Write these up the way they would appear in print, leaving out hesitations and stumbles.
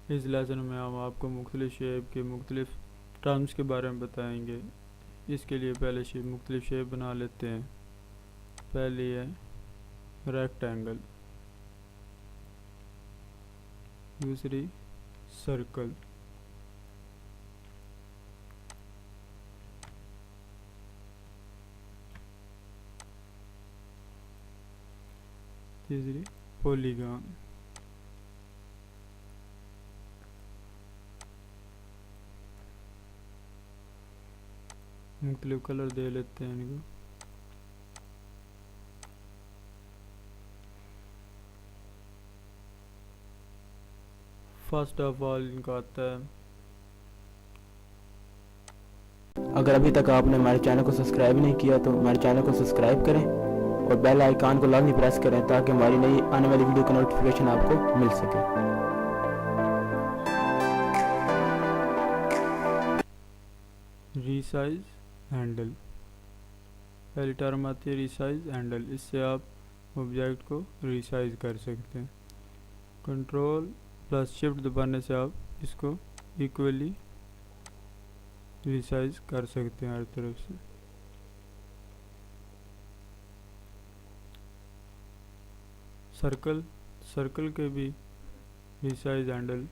इस लेसन में हम आपको मुख्तलिफ शेप के मुख्तलिफ टर्म्स के बारे में बताएंगे। इसके लिए पहले मुख्तलिफ शेप बना लेते हैं। पहली है रेक्टेंगल, दूसरी सर्कल, तीसरी पॉलीगॉन, मुख्तलिफ कलर दे लेते हैं इनको। फर्स्ट ऑफ ऑल इनका आता है, अगर अभी तक आपने हमारे चैनल को सब्सक्राइब नहीं किया तो हमारे चैनल को सब्सक्राइब करें और बेल आइकन को लाजमी प्रेस करें ताकि हमारी नई आने वाली वीडियो का नोटिफिकेशन आपको मिल सके। Resize handle. पहली टर्म आती है रिसाइज हैंडल। इससे आप ऑब्जेक्ट को रिसाइज कर सकते हैं। कंट्रोल प्लस शिफ्ट दबाने से आप इसको इक्वली रिसाइज कर सकते हैं हर तरफ से। सर्कल के भी रिसाइज हैंडल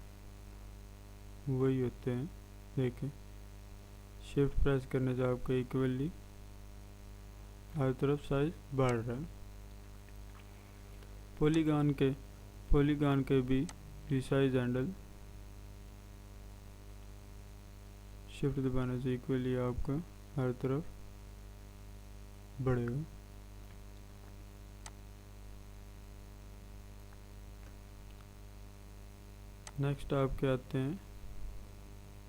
वही होते हैं। देखें, शिफ्ट प्रेस करने से आपका इक्वली हर तरफ साइज बढ़ रहा है। पॉलीगॉन के भी रिसाइज हैंडल शिफ्ट दबाने से इक्वली आपका हर तरफ बढ़ेगा। नेक्स्ट आपके आते हैं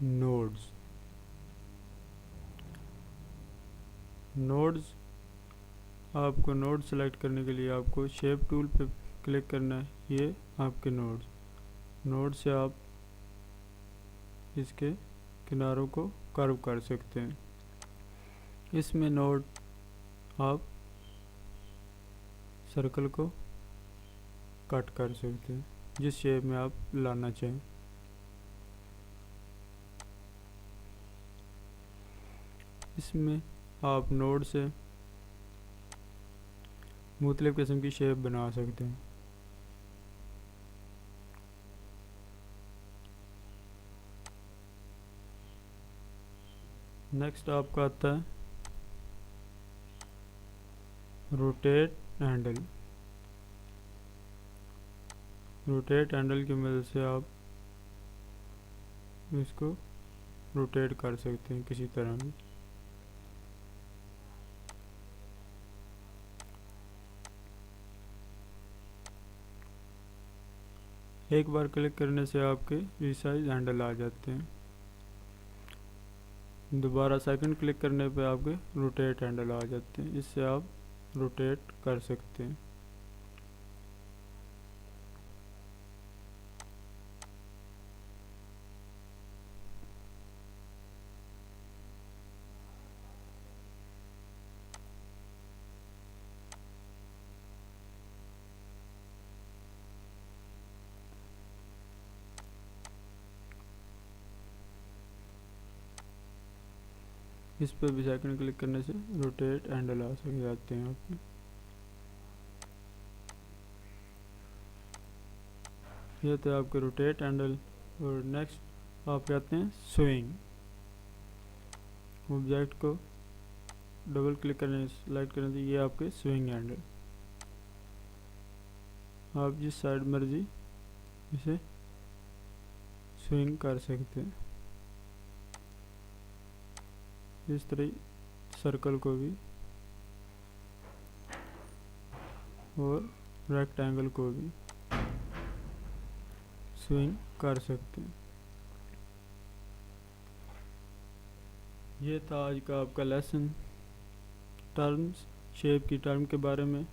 नोड्स। आपको नोड सेलेक्ट करने के लिए आपको शेप टूल पे क्लिक करना है। ये आपके नोड से आप इसके किनारों को कर्व कर सकते हैं। इसमें नोड आप सर्कल को कट कर सकते हैं जिस शेप में आप लाना चाहें। इसमें आप नोड से मुख्तलिफ किस्म की शेप बना सकते हैं। नेक्स्ट आपका आता है रोटेट हैंडल। रोटेट हैंडल की मदद से आप इसको रोटेट कर सकते हैं किसी तरह भी। एक बार क्लिक करने से आपके रिसाइज हैंडल आ जाते हैं। दोबारा सेकंड क्लिक करने पे आपके रोटेट हैंडल आ जाते हैं। इससे आप रोटेट कर सकते हैं। इस पर भी सेकंड क्लिक करने से रोटेट हैंडल आ सक जाते हैं आपके। ये तो आपके रोटेट हैंडल। और नेक्स्ट आप कहते हैं स्विंग। ऑब्जेक्ट को डबल क्लिक करने सेलेक्ट करने से ये आपके स्विंग हैंडल। आप जिस साइड मर्जी इसे स्विंग कर सकते हैं। इस तरह सर्कल को भी और रेक्टेंगल को भी स्विंग कर सकते हैं। ये था आज का आपका लेसन टर्म्स, शेप की टर्म के बारे में।